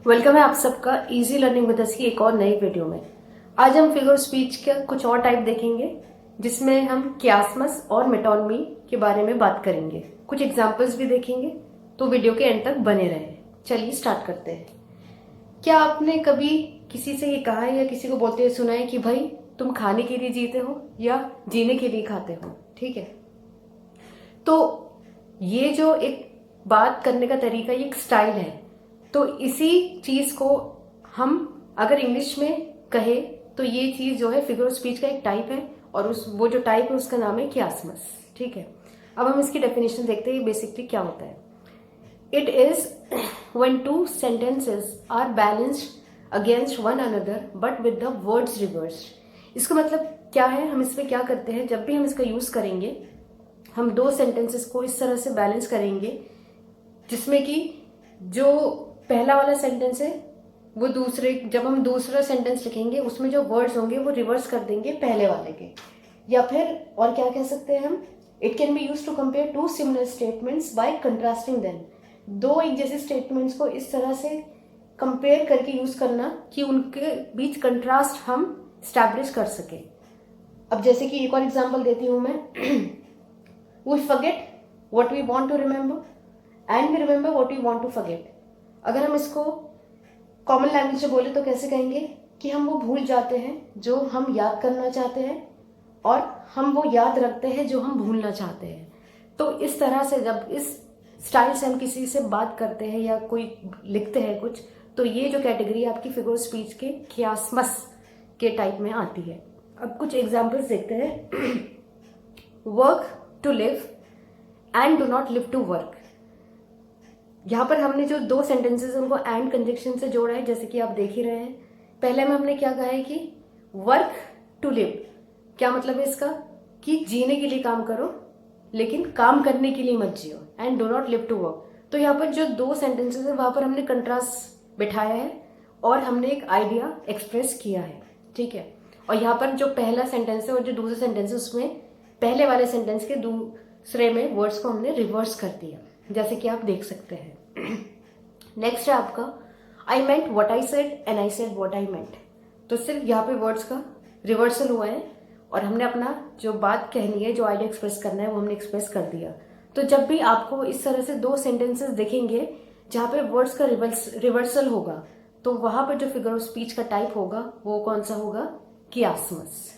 Welcome है आप सबका इजी लर्निंग विद अस की एक और नई वीडियो में। आज हम फिगर ऑफ स्पीच का कुछ और टाइप देखेंगे जिसमें हम कियास्मस और मेटोनमी के बारे में बात करेंगे। कुछ एग्जांपल्स भी देखेंगे, तो वीडियो के एंड तक बने रहे। चलिए स्टार्ट करते हैं। क्या आपने कभी किसी से ये कहा है या किसी को बोलते हुए सुना है कि भाई तुम खाने के लिए जीते हो या जीने के लिए खाते हो? ठीक है, तो ये जो एक बात करने का तरीका, ये एक स्टाइल है। तो इसी चीज को हम अगर इंग्लिश में कहे तो ये चीज जो है फिगर ऑफ स्पीच का एक टाइप है, और वो जो टाइप है उसका नाम है कियास्मस। ठीक है, अब हम इसकी डेफिनेशन देखते हैं बेसिकली क्या होता है। It is when two sentences are balanced against one another but with the words reversed. इसका मतलब क्या है, हम इसमें क्या करते हैं, जब भी हम इसका यूज करेंगे हम दो सेंटेंसेस को इस तरह से बैलेंस करेंगे जिसमें कि जो पहला वाला सेंटेंस है वो जब हम दूसरा सेंटेंस लिखेंगे उसमें जो वर्ड्स होंगे वो रिवर्स कर देंगे पहले वाले के। या फिर और क्या कह सकते हैं हम, it can be use to compare two similar statements by contrasting them. दो एक जैसे स्टेटमेंट्स को इस तरह से कंपेयर करके यूज करना कि उनके बीच कंट्रास्ट हम स्टैब्लिश कर सके। अब जैसे कि एक और एग्जांपल देती हूं मैं। We forget what we want to remember and we remember what we want to forget। अगर हम इसको कॉमन लैंग्वेज से बोले तो कैसे कहेंगे कि हम वो भूल जाते हैं जो हम याद करना चाहते हैं, और हम वो याद रखते हैं जो हम भूलना चाहते हैं। तो इस तरह से जब इस स्टाइल से हम किसी से बात करते हैं या कोई लिखते हैं कुछ, तो ये जो कैटेगरी आपकी फिगर ऑफ स्पीच के कियास्मस के टाइप में आती है। अब कुछ एग्जाम्पल्स देखते हैं। Work to live and do not live to work. यहां पर हमने जो दो सेंटेंसेस उनको एंड कंजक्शन से जोड़ा है, जैसे कि आप देख ही रहे हैं। पहले में हमने क्या कहा है कि वर्क टू लिव, क्या मतलब है इसका कि जीने के लिए काम करो लेकिन काम करने के लिए मत जियो। And do not live to work, तो यहाँ पर जो दो सेंटेंसेस है वहां पर हमने कंट्रास्ट बिठाया है और हमने एक आइडिया एक्सप्रेस किया है। ठीक है, और यहाँ पर जो पहला सेंटेंस है और जो दूसरा सेंटेंस है उसमें पहले वाले सेंटेंस के दूसरे में वर्ड्स को हमने रिवर्स कर दिया, जैसे कि आप देख सकते हैं। नेक्स्ट है आपका I meant what I said and I said what I meant. तो सिर्फ यहाँ पे वर्ड्स का रिवर्सल हुआ है और हमने अपना जो बात कहनी है, जो आइडिया एक्सप्रेस करना है, वो हमने एक्सप्रेस कर दिया। तो जब भी आपको इस तरह से दो सेंटेंसेस दिखेंगे जहाँ पे वर्ड्स का रिवर्सल होगा, तो वहां पर जो फिगर ऑफ स्पीच का टाइप होगा वो कौन सा होगा, कियास्मस।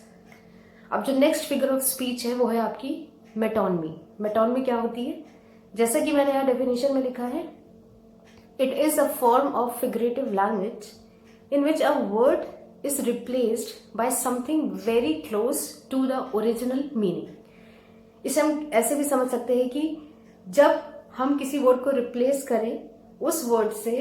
अब जो नेक्स्ट फिगर ऑफ स्पीच है वो है आपकी मेटोनमी। मेटोनमी क्या होती है, जैसा कि मैंने यहाँ डेफिनेशन में लिखा है, it is a form of figurative language in which a word is replaced by something very close to the original meaning. इसे हम ऐसे भी समझ सकते हैं कि जब हम किसी वर्ड को रिप्लेस करें उस वर्ड से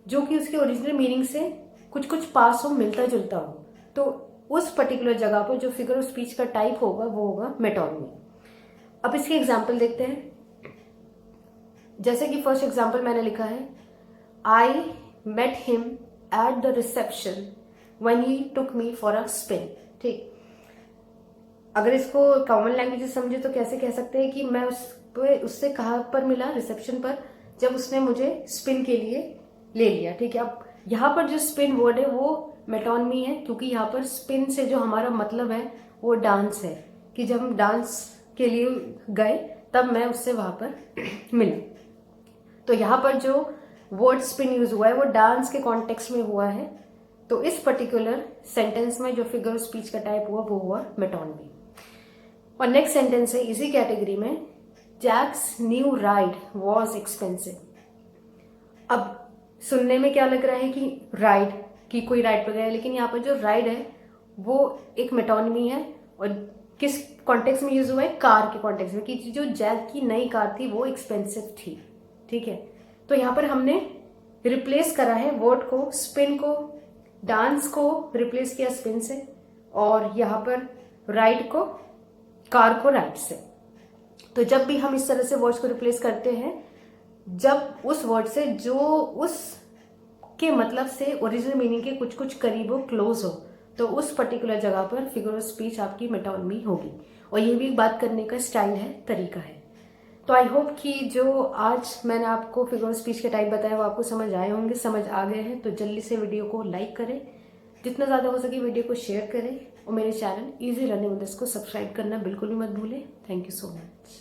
जो कि उसके ओरिजिनल मीनिंग से कुछ कुछ पास हो, मिलता जुलता हो, तो उस पर्टिकुलर जगह पर जो फिगर ऑफ स्पीच का टाइप होगा वो होगा मेटोनमी। अब इसके एग्जाम्पल देखते हैं। जैसे कि फर्स्ट एग्जाम्पल मैंने लिखा है, I met him at the reception when he took me for a spin. ठीक, अगर इसको कॉमन लैंग्वेज से समझे तो कैसे कह सकते हैं कि मैं उससे कहाँ पर मिला, रिसेप्शन पर, जब उसने मुझे स्पिन के लिए ले लिया। ठीक है, अब यहाँ पर जो स्पिन वर्ड है वो मेटोनमी है, क्योंकि यहाँ पर स्पिन से जो हमारा मतलब है वो डांस है, कि जब हम डांस के लिए गए तब मैं उससे वहां पर मिला। तो यहाँ पर जो वर्ड स्पिन यूज हुआ है वो डांस के कॉन्टेक्स्ट में हुआ है। तो इस पर्टिकुलर सेंटेंस में जो फिगर ऑफ स्पीच का टाइप हुआ वो हुआ मेटोनमी। और नेक्स्ट सेंटेंस है इसी कैटेगरी में, Jack's new ride was expensive. अब सुनने में क्या लग रहा है कि राइड की कोई राइड पर गया है, लेकिन यहाँ पर जो राइड है वो एक मेटोनमी है, और किस कॉन्टेक्स्ट में यूज हुआ है, कार के कॉन्टेक्स्ट में, कि जो जैक की नई कार थी वो एक्सपेंसिव थी। ठीक है, तो यहाँ पर हमने रिप्लेस करा है वर्ड को, स्पिन को, डांस को रिप्लेस किया स्पिन से, और यहाँ पर राइड को, कार को राइड से। तो जब भी हम इस तरह से वर्ड्स को रिप्लेस करते हैं, जब उस वर्ड से जो उस के मतलब से ओरिजिनल मीनिंग के कुछ कुछ करीब हो, क्लोज हो, तो उस पर्टिकुलर जगह पर फिगर ऑफ स्पीच आपकी मेटोनमी होगी। और ये भी बात करने का स्टाइल है, तरीका है। तो आई होप कि जो आज मैंने आपको फिगर ऑफ स्पीच के टाइप बताया वो आपको समझ आए होंगे, समझ आ गए हैं तो जल्दी से वीडियो को लाइक करें, जितना ज़्यादा हो सके वीडियो को शेयर करें और मेरे चैनल इजी लर्निंग विद को सब्सक्राइब करना बिल्कुल भी मत भूलें। Thank you so much.